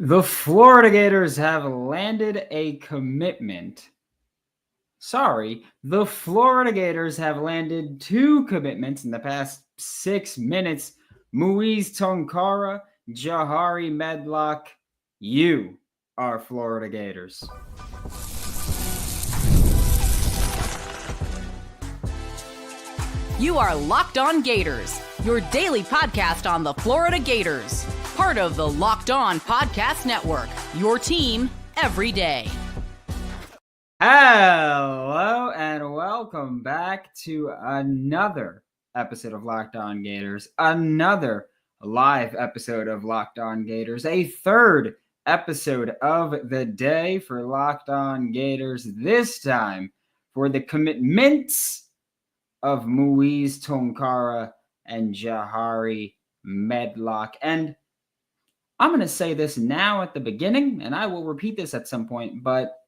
The Florida Gators have landed a commitment. The Florida Gators have landed two commitments in the past 6 minutes. Muizz Tounkara Jahari Medlock, you are Florida Gators. You are Locked On Gators, your daily podcast on the Florida Gators. Part of the Locked On Podcast Network, your team every day. Hello and welcome back to another episode of Locked On Gators, another live episode of Locked On Gators, a third episode of the day for Locked On Gators, this time for the commitments of Muizz Tounkara and Jahari Medlock. And I'm going to say this now at the beginning, and I will repeat this at some point, but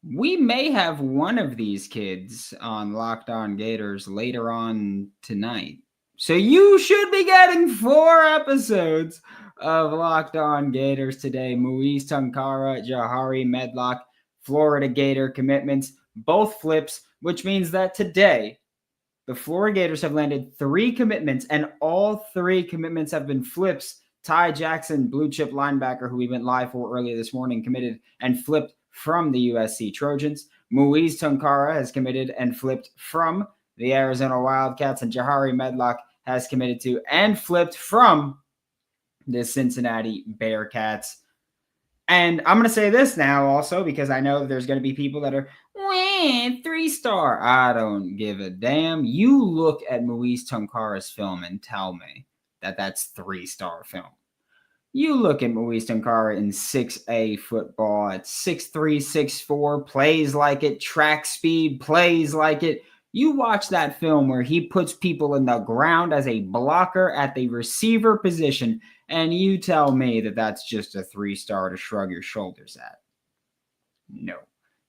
we may have one of these kids on Locked On Gators later on tonight. So you should be getting 4 episodes of Locked On Gators today. Muizz Tounkara Jahari Medlock, Florida Gator commitments, both flips, which means that today the Florida Gators have landed 3 commitments, and all 3 commitments have been flips. Ty Jackson, blue chip linebacker, who we went live for earlier this morning, committed and flipped from the USC Trojans. Muizz Tounkara has committed and flipped from the Arizona Wildcats, and Jahari Medlock has committed to and flipped from the Cincinnati Bearcats. And I'm going to say this now also, because I know there's going to be people that are, 3-star. I don't give a damn. You look at Muizz Tounkara's film and tell me that that's 3-star film. You look at Muizz Tounkara in 6A football at 6'3", 6'4", plays like it, track speed, plays like it. You watch that film where he puts people in the ground as a blocker at the receiver position, and you tell me that that's just a 3-star to shrug your shoulders at. No,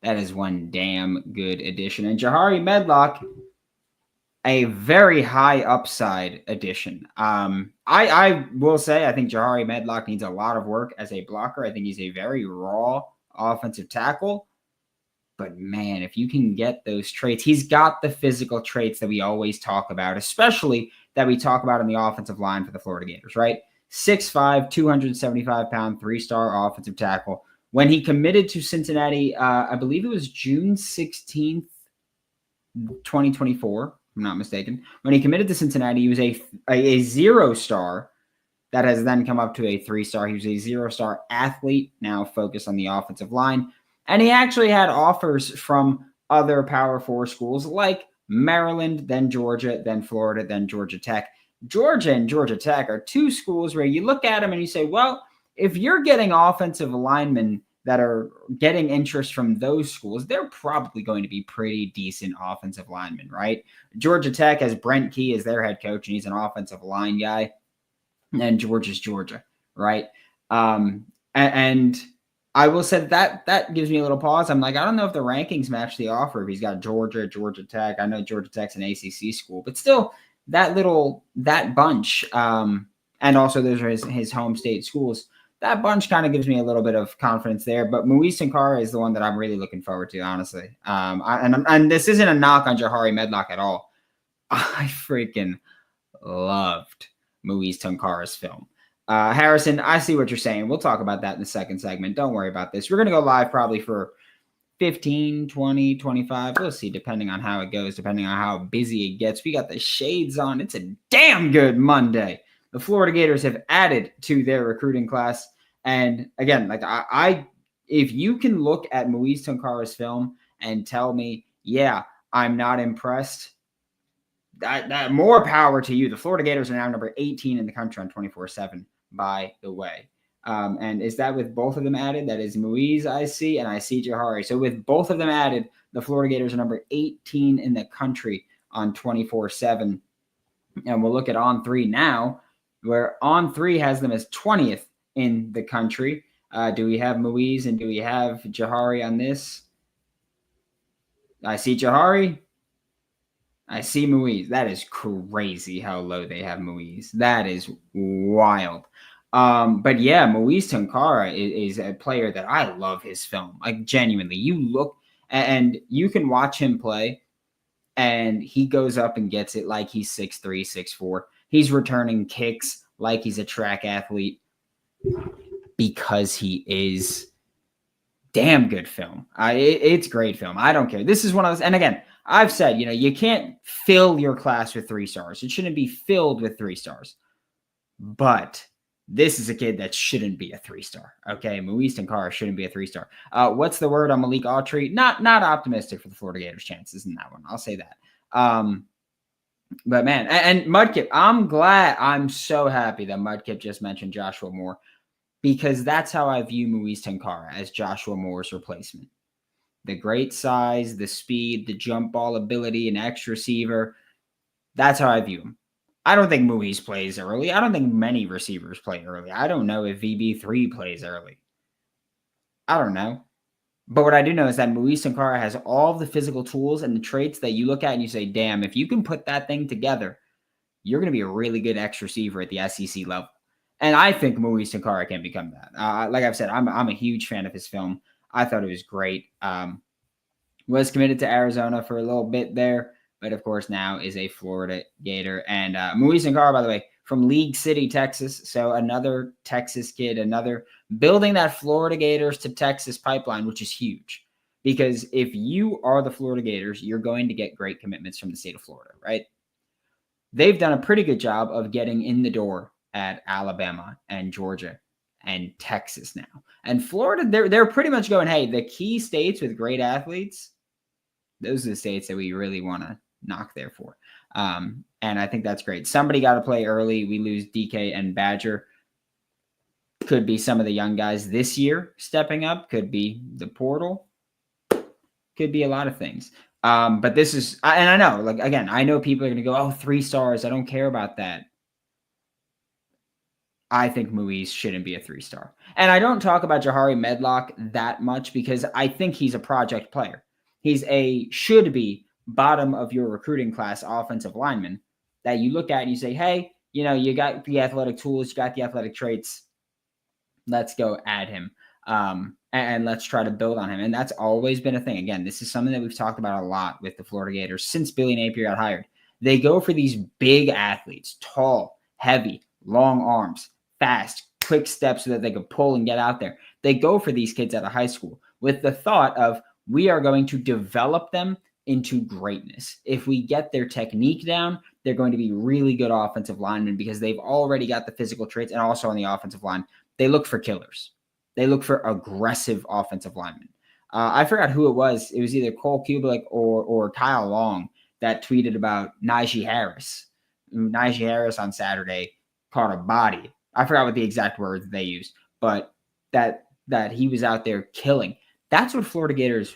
that is one damn good addition. And Jahari Medlock, a very high upside addition. I will say I think Jahari Medlock needs a lot of work as a blocker. I think he's a very raw offensive tackle. But man, if you can get those traits, he's got the physical traits that we always talk about, especially that we talk about in the offensive line for the Florida Gators, right? 6'5", 275-pound, 3-star offensive tackle. When he committed to Cincinnati, I believe it was June 16th, 2024, if I'm not mistaken. When he committed to Cincinnati, he was a 0-star that has then come up to a 3-star. He was a 0-star athlete, now focused on the offensive line. And he actually had offers from other Power 4 schools like Maryland, then Georgia, then Florida, then Georgia Tech. Georgia and Georgia Tech are 2 schools where you look at them and you say, well, if you're getting offensive linemen that are getting interest from those schools, they're probably going to be pretty decent offensive linemen, right? Georgia Tech has Brent Key as their head coach, and he's an offensive line guy. And Georgia's Georgia, right? And I will say that gives me a little pause. I'm like, I don't know if the rankings match the offer. If he's got Georgia, Georgia Tech. I know Georgia Tech's an ACC school, but still that bunch, and also those are his home state schools. That bunch kind of gives me a little bit of confidence there. But Muizz Tounkara is the one that I'm really looking forward to, honestly. And this isn't a knock on Jahari Medlock at all. I freaking loved Muizz Tounkara's film. Harrison, I see what you're saying. We'll talk about that in the second segment. Don't worry about this. We're going to go live probably for 15, 20, 25. We'll see, depending on how it goes, depending on how busy it gets. We got the shades on. It's a damn good Monday. The Florida Gators have added to their recruiting class. And again, like if you can look at Muizz Tounkara's film and tell me, yeah, I'm not impressed, that more power to you. The Florida Gators are now number 18 in the country on 24/7, by the way. And is that with both of them added? That is Muizz, I see, and I see Jahari. So with both of them added, the Florida Gators are number 18 in the country on 24/7. And we'll look at On3 now, where On3 has them as 20th in the country. Do we have Muizz and do we have Jahari on this? I see Jahari. I see Muizz. That is crazy how low they have Muizz. That is wild. But yeah, Muizz Tounkara is a player that I love his film. Like genuinely, you look and you can watch him play and he goes up and gets it like he's 6'3", 6'4". He's returning kicks like he's a track athlete because he is damn good film. It's great film. I don't care. This is one of those, and again, I've said, you can't fill your class with 3 stars. It shouldn't be filled with 3 stars. But this is a kid that shouldn't be a 3-star. Okay, Muizz Tounkara shouldn't be a 3-star. What's the word on Malik Autry? Not optimistic for the Florida Gators' chances in that one. I'll say that. But man, and Mudkip, I'm so happy that Mudkip just mentioned Joshua Moore, because that's how I view Muizz Tounkara, as Joshua Moore's replacement. The great size, the speed, the jump ball ability, an X receiver. That's how I view him. I don't think Muizz plays early. I don't think many receivers play early. I don't know if VB3 plays early. I don't know. But what I do know is that Muizz Tounkara has all of the physical tools and the traits that you look at and you say, damn, if you can put that thing together, you're going to be a really good X receiver at the SEC level. And I think Muizz Tounkara can become that. Like I've said, I'm a huge fan of his film. I thought it was great. Was committed to Arizona for a little bit there, but of course now is a Florida Gator. And Muizz Tounkara, by the way, from League City, Texas. So another Texas kid, another building that Florida Gators to Texas pipeline, which is huge. Because if you are the Florida Gators, you're going to get great commitments from the state of Florida, right? They've done a pretty good job of getting in the door at Alabama and Georgia and Texas now. And Florida, they're pretty much going, hey, the key states with great athletes, those are the states that we really want to knock there for. And I think that's great. Somebody got to play early. We lose DK and Badger. Could be some of the young guys this year stepping up. Could be the portal. Could be a lot of things. But this is, and I know, like, again, I know people are going to go, oh, 3 stars. I don't care about that. I think Muizz shouldn't be a 3-star. And I don't talk about Jahari Medlock that much because I think he's a project player. He's a should be bottom of your recruiting class offensive lineman that you look at and you say, hey, you got the athletic tools, you got the athletic traits. Let's go add him. And let's try to build on him. And that's always been a thing. Again, this is something that we've talked about a lot with the Florida Gators since Billy Napier got hired. They go for these big athletes, tall, heavy, long arms, fast, quick steps so that they could pull and get out there. They go for these kids out of high school with the thought of, we are going to develop them into greatness. If we get their technique down, they're going to be really good offensive linemen because they've already got the physical traits. And also on the offensive line, they look for killers. They look for aggressive offensive linemen. I forgot who it was. It was either Cole Kubelik or Kyle Long that tweeted about Najee Harris. Najee Harris on Saturday caught a body. I forgot what the exact words they used, but that he was out there killing. That's what Florida Gators,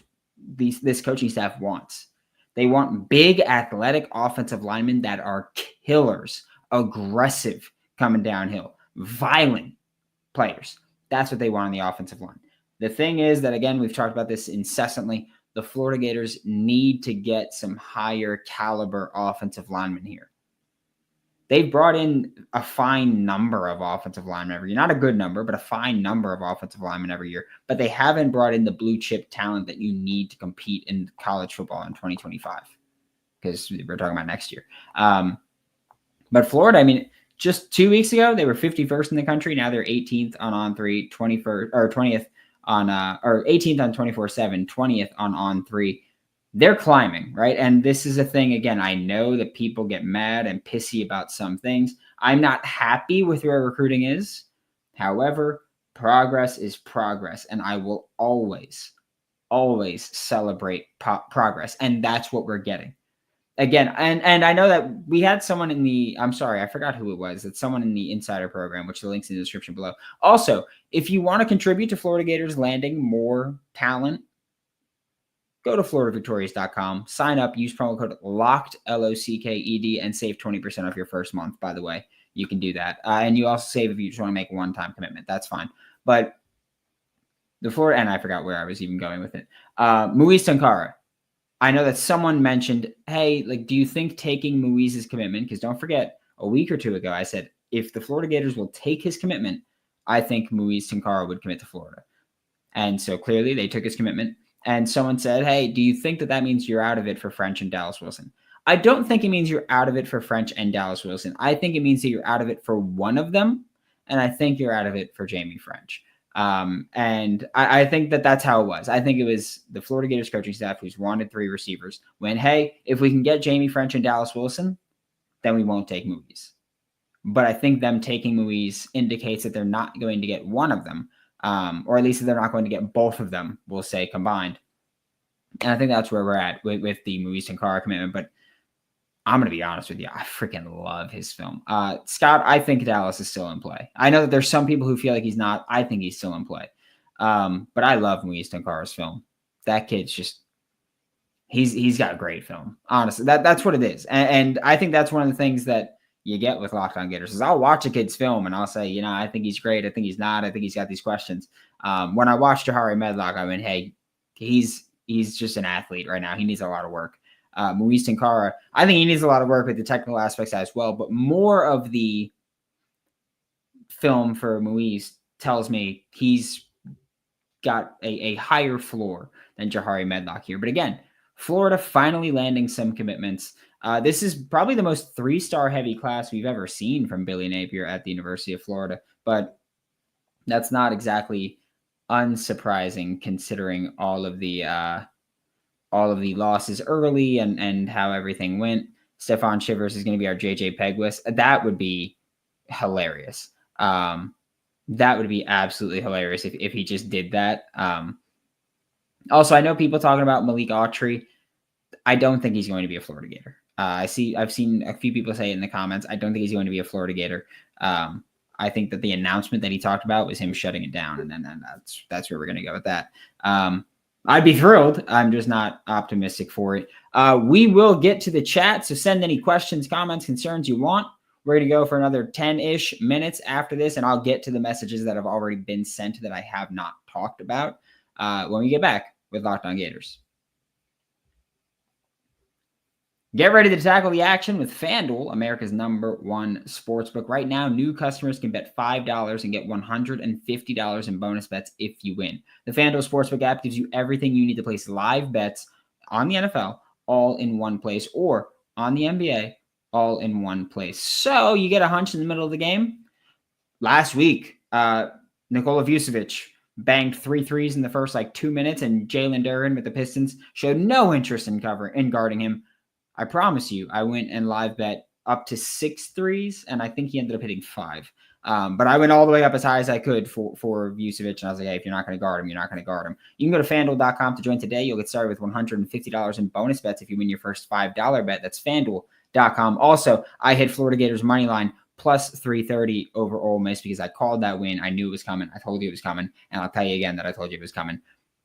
this coaching staff wants. They want big, athletic offensive linemen that are killers, aggressive coming downhill, violent players. That's what they want on the offensive line. The thing is that, again, we've talked about this incessantly. The Florida Gators need to get some higher caliber offensive linemen here. They've brought in a fine number of offensive linemen every year. Not a good number, but a fine number of offensive linemen every year. But they haven't brought in the blue chip talent that you need to compete in college football in 2025. Because we're talking about next year. But Florida, I mean, just 2 weeks ago, they were 51st in the country. Now they're 18th on On3, 21st or 20th on or 18th on 24/7, 20th on On3. They're climbing, right? And this is a thing, again, I know that people get mad and pissy about some things. I'm not happy with where recruiting is. However, progress is progress, and I will always celebrate progress, and that's what we're getting. Again, and I know that we had someone in the, I'm sorry, I forgot who it was. It's someone in the Insider program, which the link's in the description below. Also, if you want to contribute to Florida Gators landing more talent, go to floridavictorious.com, sign up, use promo code LOCKED, LOCKED, and save 20% off your first month, by the way. You can do that. And you also save if you just want to make a one-time commitment. That's fine. But the Florida, and I forgot where I was even going with it. Muizz Tounkara. I know that someone mentioned, hey, like, do you think taking Muizz's commitment, because don't forget, a week or two ago, I said, if the Florida Gators will take his commitment, I think Muizz Tounkara would commit to Florida. And so clearly they took his commitment. And someone said, hey, do you think that means you're out of it for French and Dallas Wilson? I don't think it means you're out of it for French and Dallas Wilson. I think it means that you're out of it for one of them. And I think you're out of it for Jamie French. And I think that that's how it was. I think it was the Florida Gators coaching staff who's wanted 3 receivers. When, hey, if we can get Jamie French and Dallas Wilson, then we won't take Muizz. But I think them taking Muizz indicates that they're not going to get one of them. Or at least they're not going to get both of them, we'll say, combined. And I think that's where we're at with the Muizz Tounkara commitment. But I'm going to be honest with you. I freaking love his film. Scott, I think Dallas is still in play. I know that there's some people who feel like he's not. I think he's still in play. But I love Muizz Tounkara's film. That kid's just, he's got a great film. Honestly, that's what it is. And I think that's one of the things that you get with Locked On Gators is I'll watch a kid's film and I'll say, I think he's great. I think he's not. I think he's got these questions. When I watched Jahari Medlock, I went, hey, he's just an athlete right now. He needs a lot of work. Muizz Tounkara, I think he needs a lot of work with the technical aspects as well, but more of the film for Muizz tells me he's got a higher floor than Jahari Medlock here. But again, Florida finally landing some commitments. This is probably the most 3-star heavy class we've ever seen from Billy Napier at the University of Florida, but that's not exactly unsurprising considering all of the losses early and how everything went. Stephon Shivers is going to be our JJ Peguis. That would be hilarious. That would be absolutely hilarious if he just did that. Also, I know people talking about Malik Autry. I don't think he's going to be a Florida Gator. I've seen a few people say it in the comments. I don't think he's going to be a Florida Gator. I think that the announcement that he talked about was him shutting it down, and then that's where we're going to go with that. I'd be thrilled. I'm just not optimistic for it. We will get to the chat, so send any questions, comments, concerns you want. We're going to go for another 10-ish minutes after this, and I'll get to the messages that have already been sent that I have not talked about when we get back with Locked On Gators. Get ready to tackle the action with FanDuel, America's #1 sportsbook. Right now, new customers can bet $5 and get $150 in bonus bets if you win. The FanDuel Sportsbook app gives you everything you need to place live bets on the NFL all in one place, or on the NBA all in one place. So you get a hunch in the middle of the game. Last week, Nikola Vucevic banged 3 threes in the first 2 minutes, and Jalen Duren with the Pistons showed no interest in guarding him. I promise you, I went and live bet up to 6 threes, and I think he ended up hitting 5. But I went all the way up as high as I could for Vucevic, and I was like, hey, if you're not going to guard him, you're not going to guard him. You can go to FanDuel.com to join today. You'll get started with $150 in bonus bets if you win your first $5 bet. That's FanDuel.com. Also, I hit Florida Gators money line plus 330 over Ole Miss because I called that win. I knew it was coming. I told you it was coming, and I'll tell you again that I told you it was coming.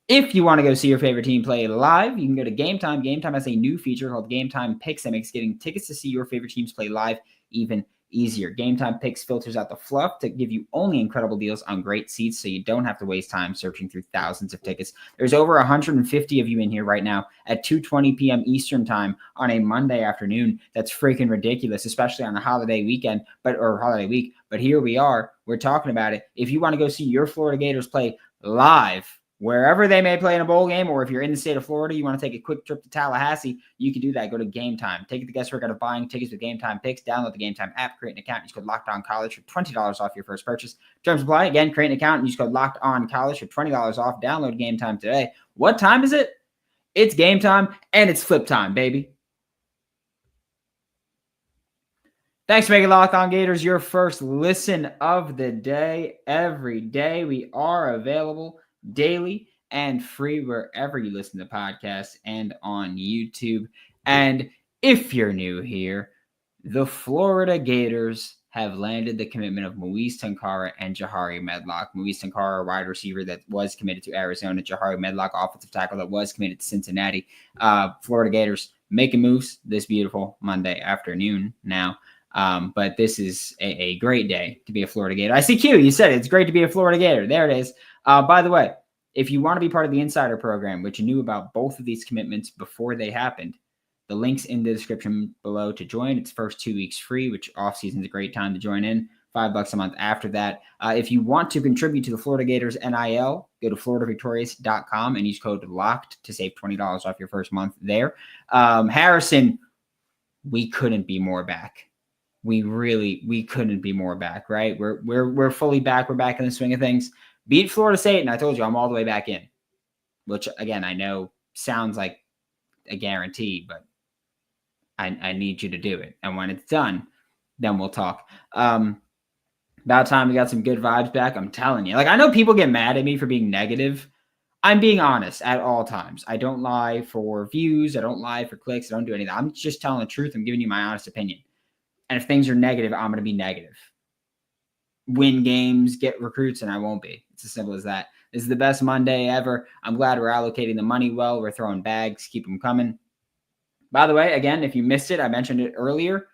If you want to go see your favorite team play live, you can go to Game Time. Game Time has a new feature called Game Time Picks that makes getting tickets to see your favorite teams play live even easier. Game Time Picks filters out the fluff to give you only incredible deals on great seats so you don't have to waste time searching through thousands of tickets. There's over 150 of you in here right now at 2:20 p.m. Eastern time on a Monday afternoon. That's freaking ridiculous, especially on a holiday weekend, or holiday week. But here we are. We're talking about it. If you want to go see your Florida Gators play live, wherever they may play in a bowl game, or if you're in the state of Florida, you want to take a quick trip to Tallahassee, you can do that. Go to Game Time. Take the guesswork out of buying tickets with Game Time Picks. Download the Game Time app, create an account, use code LOCKEDONCollege for $20 off your first purchase. Terms apply. Again, create an account and use code LOCKEDONCollege for $20 off. Download Game Time today. What time is it? It's game time, and it's flip time, baby. Thanks for making Locked On Gators your first listen of the day. Every day we are available daily and free wherever you listen to podcasts and on YouTube. And if you're new here, the Florida Gators have landed the commitment of Muizz Tounkara and Jahari Medlock. Muizz Tounkara, wide receiver that was committed to Arizona. Jahari Medlock, offensive tackle that was committed to Cincinnati. Florida Gators making moves this beautiful Monday afternoon now. But this is a great day to be a Florida Gator. I see Q, you said it. It's great to be a Florida Gator. There it is. By the way, if you want to be part of the Insider Program, which you knew about both of these commitments before they happened, the link's in the description below to join. It's first 2 weeks free, which off-season is a great time to join in. $5 a month after that. If you want to contribute to the Florida Gators NIL, go to floridavictorious.com and use code LOCKED to save $20 off your first month there. Harrison, we couldn't be more back. We couldn't be more back, right? We're fully back. We're back in the swing of things. Beat Florida State, and I told you I'm all the way back in, which again I know sounds like a guarantee, but I need you to do it. And when it's done, then we'll talk. About time we got some good vibes back. I'm telling you. Like, I know people get mad at me for being negative. I'm being honest at all times. I don't lie for views. I don't lie for clicks. I don't do anything. I'm just telling the truth. I'm giving you my honest opinion. And if things are negative, I'm going to be negative. Win games, get recruits, and I won't be. It's as simple as that. This is the best Monday ever. I'm glad we're allocating the money well. We're throwing bags. Keep them coming. By the way, again, if you missed it, I mentioned it earlier.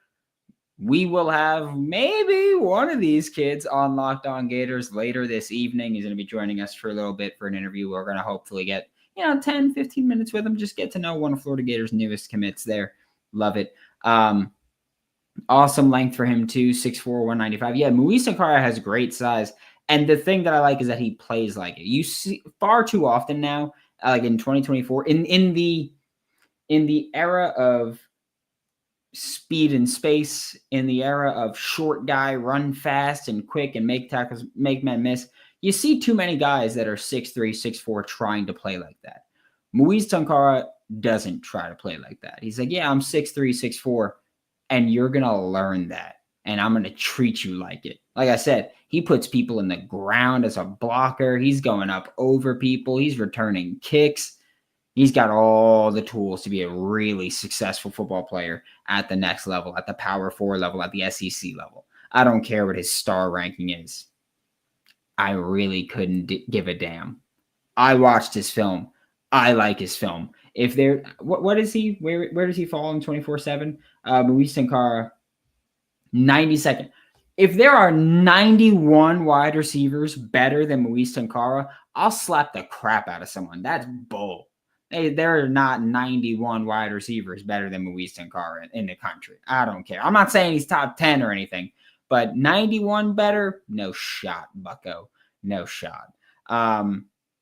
We will have maybe one of these kids on Locked On Gators later this evening. He's going to be joining us for a little bit for an interview. We're going to hopefully get 10, 15 minutes with him. Just get to know one of Florida Gators' newest commits there. Love it. Awesome length for him too, 6'4", 195. Yeah, Muizz Tounkara has great size. And the thing that I like is that he plays like it. You see far too often now, like in 2024, in the era of speed and space, in the era of short guy, run fast and quick and make tackles, make men miss, you see too many guys that are 6'3", 6'4", trying to play like that. Muizz Tounkara doesn't try to play like that. He's like, yeah, I'm 6'3", 6'4", and you're going to learn that, and I'm going to treat you like it. Like I said, he puts people in the ground as a blocker. He's going up over people. He's returning kicks. He's got all the tools to be a really successful football player at the next level, at the Power 4 level, at the SEC level. I don't care what his star ranking is. I really couldn't give a damn. I watched his film. I like his film. If there, what is he? Where does he fall in 24/7? Muizz Tounkara, 92nd. If there are 91 wide receivers better than Muizz Tounkara, I'll slap the crap out of someone. That's bull. There are not 91 wide receivers better than Muizz Tounkara in the country. I don't care. I'm not saying he's top 10 or anything, but 91 better? No shot, bucko. No shot.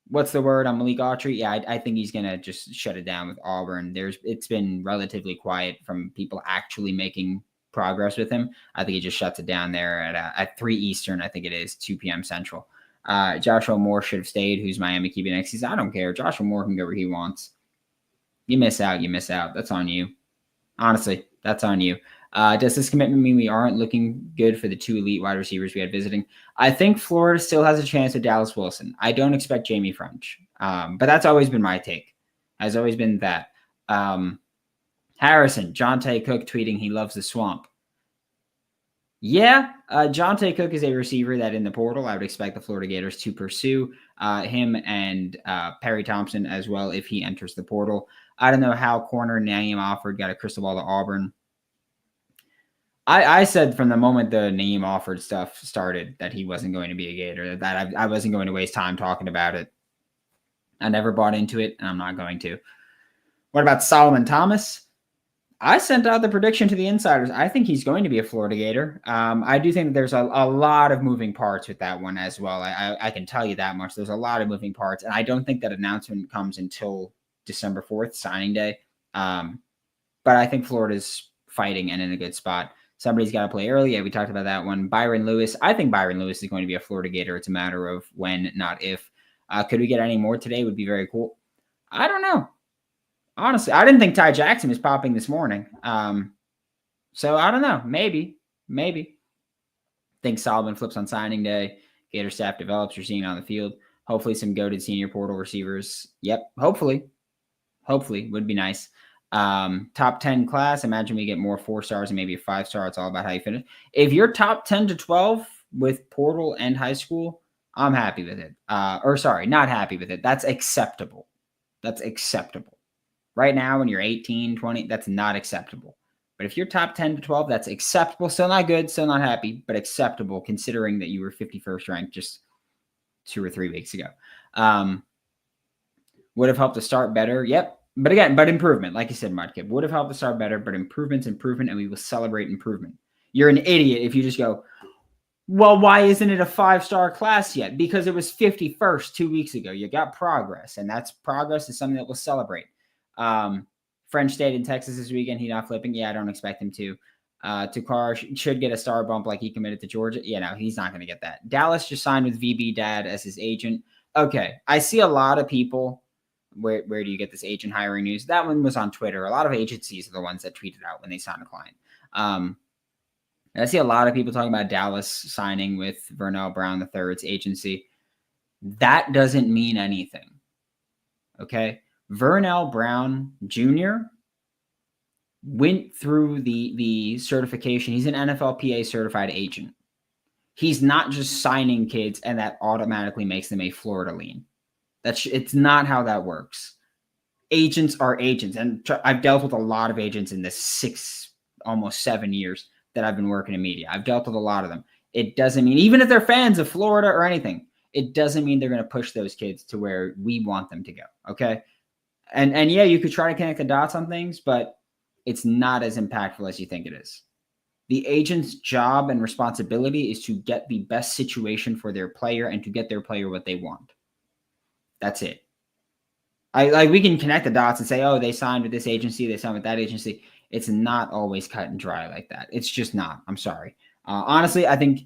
What's the word on Malik Autry? Yeah, I think he's going to just shut it down with Auburn. It's been relatively quiet from people actually making progress with him. I think he just shuts it down there at 3 Eastern. I think it is 2 p.m. Central. Joshua Moore should have stayed. Who's Miami keeping next season? I don't care. Joshua Moore can go where he wants. You miss out. You miss out. That's on you. Honestly, that's on you. Does this commitment mean we aren't looking good for the 2 elite wide receivers we had visiting? I think Florida still has a chance with Dallas Wilson. I don't expect Jamie French. But that's always been my take. Has always been that. Harrison, Jonte Cook tweeting he loves the swamp. Yeah, Jonte Cook is a receiver that in the portal, I would expect the Florida Gators to pursue him and Perry Thompson as well if he enters the portal. I don't know how corner Naeem Offord got a crystal ball to Auburn. I said from the moment the Naeem Offord stuff started that he wasn't going to be a Gator, that I wasn't going to waste time talking about it. I never bought into it, and I'm not going to. What about Solomon Thomas? I sent out the prediction to the insiders. I think he's going to be a Florida Gator. I do think that there's a lot of moving parts with that one as well. I can tell you that much. There's a lot of moving parts, and I don't think that announcement comes until December 4th, signing day. But I think Florida's fighting and in a good spot. Somebody's got to play early. Yeah, we talked about that one. Byron Lewis. I think Byron Lewis is going to be a Florida Gator. It's a matter of when, not if. Could we get any more today? Would be very cool. I don't know. Honestly, I didn't think Ty Jackson was popping this morning. So I don't know. Maybe. Think Solomon flips on signing day. Gator staff develops. You're seeing it on the field. Hopefully some goated senior portal receivers. Yep. Hopefully. Would be nice. Top 10 class. Imagine we get more 4 stars and maybe a 5-star. It's all about how you finish. If you're top 10 to 12 with portal and high school, I'm happy with it. Not happy with it. That's acceptable. Right now, when you're 18, 20, that's not acceptable. But if you're top 10 to 12, that's acceptable. Still not good, still not happy, but acceptable considering that you were 51st ranked just 2 or 3 weeks ago. Would have helped to start better. Yep. But improvement. Like you said, Mudkip, would have helped to start better, but improvement, and we will celebrate improvement. You're an idiot if you just go, Well, why isn't it a 5-star class yet? Because it was 51st 2 weeks ago. You got progress, and that's progress is something that we'll celebrate. French State in Texas this weekend. He not flipping. Yeah, I don't expect him to. Tounkara should get a star bump like he committed to Georgia. Yeah, no, he's not going to get that. Dallas just signed with VB Dad as his agent. Okay, I see a lot of people. Where do you get this agent hiring news? That one was on Twitter. A lot of agencies are the ones that tweeted out when they sign a client. I see a lot of people talking about Dallas signing with Vernell Brown III's agency. That doesn't mean anything. Okay? Vernell Brown Jr. went through the certification. He's an NFLPA certified agent. He's not just signing kids and that automatically makes them a Florida lean. It's not how that works. Agents are agents. And I've dealt with a lot of agents in this almost 7 years that I've been working in media. I've dealt with a lot of them. It doesn't mean, even if they're fans of Florida or anything, it doesn't mean they're going to push those kids to where we want them to go. Okay. And yeah, you could try to connect the dots on things, but it's not as impactful as you think it is. The agent's job and responsibility is to get the best situation for their player and to get their player what they want. That's it. We can connect the dots and say, oh, they signed with this agency, they signed with that agency. It's not always cut and dry like that. It's just not. I'm sorry. Honestly, I think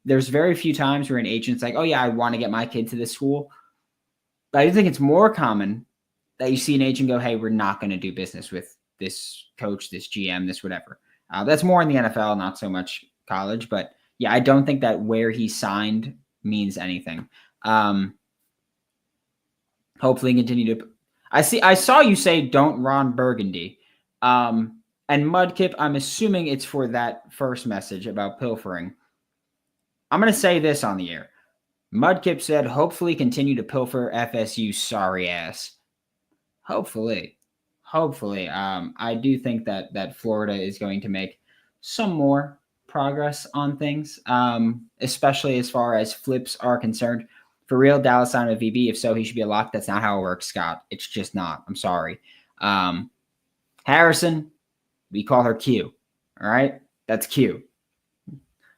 there's very few times where an agent's like, oh, yeah, I want to get my kid to this school. But I do think it's more common that you see an agent go, hey, we're not going to do business with this coach, this GM, this whatever. That's more in the NFL, not so much college. But, yeah, I don't think that where he signed means anything. Hopefully continue to – I saw you say don't Ron Burgundy. And Mudkip, I'm assuming it's for that first message about pilfering. I'm going to say this on the air. Mudkip said, hopefully continue to pilfer FSU sorry ass. Hopefully. I do think that Florida is going to make some more progress on things, especially as far as flips are concerned. For real, Dallas signed with VB. If so, he should be a lock. That's not how it works, Scott. It's just not. I'm sorry. Harrison, we call her Q. All right? That's Q.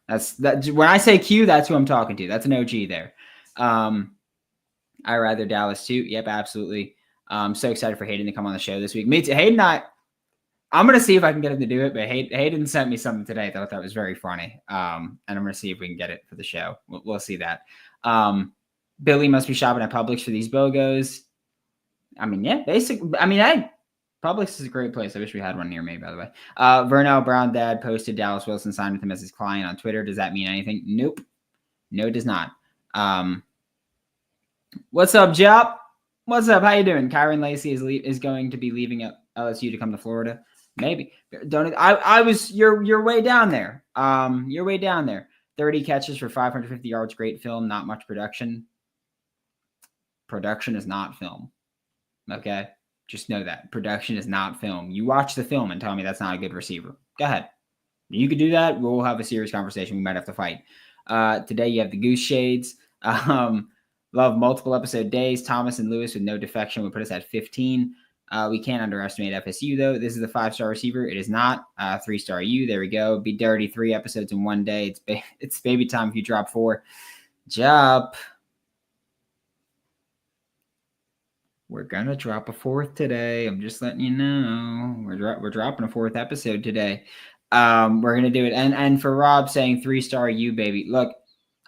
That's when I say Q, that's who I'm talking to. That's an OG there. I rather Dallas too. Yep, absolutely. I'm so excited for Hayden to come on the show this week. Me too. Hayden, I'm going to see if I can get him to do it, but Hayden sent me something today that I thought was very funny. And I'm going to see if we can get it for the show. We'll see that. Billy must be shopping at Publix for these BOGOs. I mean, yeah, basically. I mean, hey, Publix is a great place. I wish we had one near me, by the way. Vernell Brown Dad posted Dallas Wilson signed with him as his client on Twitter. Does that mean anything? Nope. No, it does not. What's up, Jop? What's up? How you doing? Kyron Lacey is going to be leaving LSU to come to Florida. Maybe. You're way down there. You're way down there. 30 catches for 550 yards. Great film. Not much production. Production is not film. Okay? Just know that. Production is not film. You watch the film and tell me that's not a good receiver. Go ahead. You could do that. We'll have a serious conversation. We might have to fight. Today you have the Goose Shades. Love multiple episode days. Thomas and Lewis with no defection would put us at 15. We can't underestimate FSU, though. This is a 5-star receiver. It is not. 3-star U. There we go. Be dirty 3 episodes in one day. It's baby time if you drop 4. Jump. We're going to drop a 4th today. I'm just letting you know. We're dropping a 4th episode today. We're going to do it. And for Rob saying 3-star U, baby. Look,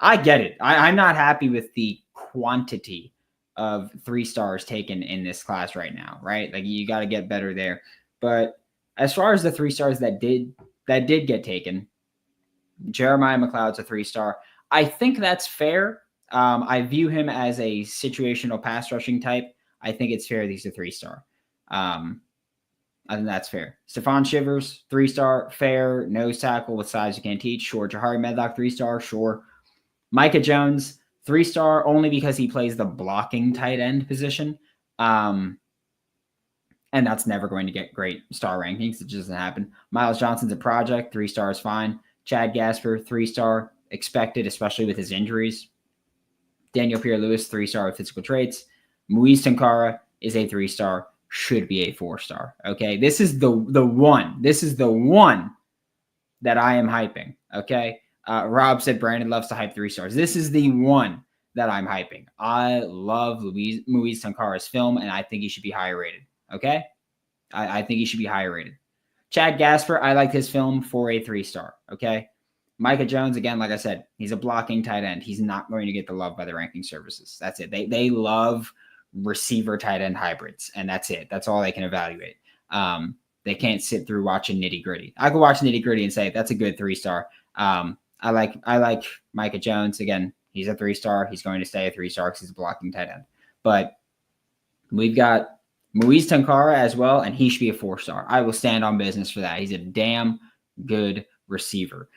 I get it. I'm not happy with the quantity of 3 stars taken in this class right now, right? Like, you got to get better there. But as far as the 3 stars that did get taken, Jeremiah McLeod's a 3-star. I think that's fair. I view him as a situational pass rushing type. I think it's fair he's a 3-star. I think that's fair. Stephon Shivers, 3-star, fair. Nose tackle with size you can't teach. Sure. Jahari Medlock, 3-star, sure. Micah Jones, 3-star, only because he plays the blocking tight end position. And that's never going to get great star rankings. It just doesn't happen. Miles Johnson's a project. 3 stars, fine. Chad Gasper, 3-star, expected, especially with his injuries. Daniel Pierre-Louis, 3-star with physical traits. Muizz Tounkara is a 3-star, should be a 4-star. Okay, this is the one. This is the one that I am hyping. Okay, Rob said Brandon loves to hype 3 stars. This is the one that I'm hyping. I love Muizz Tounkara's film, and I think he should be higher rated. Okay? I think he should be higher rated. Chad Gasper, I like his film for a 3-star. Okay? Micah Jones, again, like I said, he's a blocking tight end. He's not going to get the love by the ranking services. That's it. They love receiver tight end hybrids, and that's it. That's all they can evaluate. They can't sit through watching nitty gritty. I could watch nitty gritty and say that's a good 3-star. I like Micah Jones. Again, he's a 3-star. He's going to stay a 3-star because he's a blocking tight end. But we've got Muizz Tounkara as well, and he should be a 4-star. I will stand on business for that. He's a damn good receiver.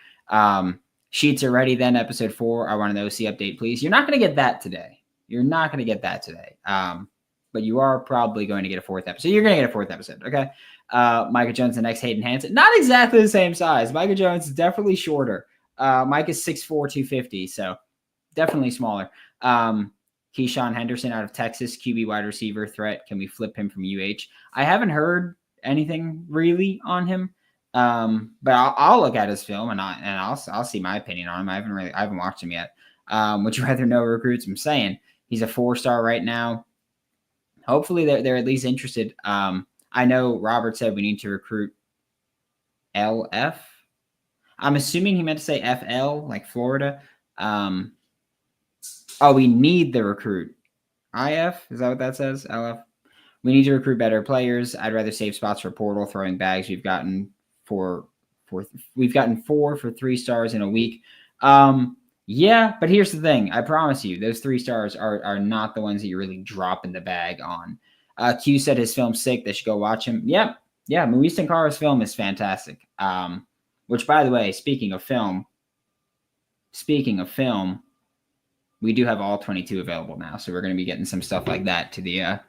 Sheets are ready then, episode 4. I want an OC update, please. You're not going to get that today. But you are probably going to get a 4th episode. You're going to get a 4th episode, okay? Micah Jones, the next Hayden Hansen. Not exactly the same size. Micah Jones is definitely shorter. Mike is 6'4", 250, so definitely smaller. Keyshawn Henderson out of Texas, QB wide receiver threat. Can we flip him from UH? I haven't heard anything really on him, but I'll look at his film and I'll see my opinion on him. I haven't watched him yet. Would you rather know recruits? I'm saying he's a 4-star right now. Hopefully they're at least interested. I know Robert said we need to recruit LF. I'm assuming he meant to say FL, like Florida. We need the recruit. IF, is that what that says? LF. We need to recruit better players. I'd rather save spots for portal throwing bags. We've gotten 4 for 3 stars in a week. Yeah, but here's the thing. I promise you, those 3 stars are not the ones that you really drop in the bag on. Q said his film's sick. They should go watch him. Yep. Yeah, Muizz Tounkara's film is fantastic. Which, by the way, speaking of film, we do have all 22 available now. So we're going to be getting some stuff like that to the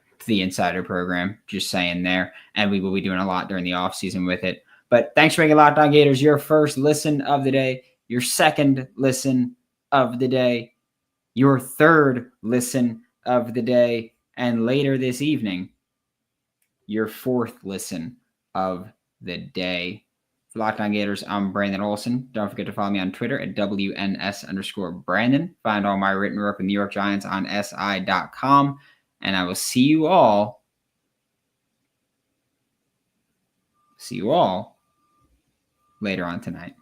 insider program. Just saying there. And we will be doing a lot during the off season with it. But thanks for making Locked On Gators your first listen of the day, your second listen of the day, your third listen of the day, and later this evening, your 4th listen of the day. For Locked On Gators, I'm Brandon Olsen. Don't forget to follow me on Twitter at WNS_Brandon. Find all my written work with New York Giants on SI.com. And I will see you all later on tonight.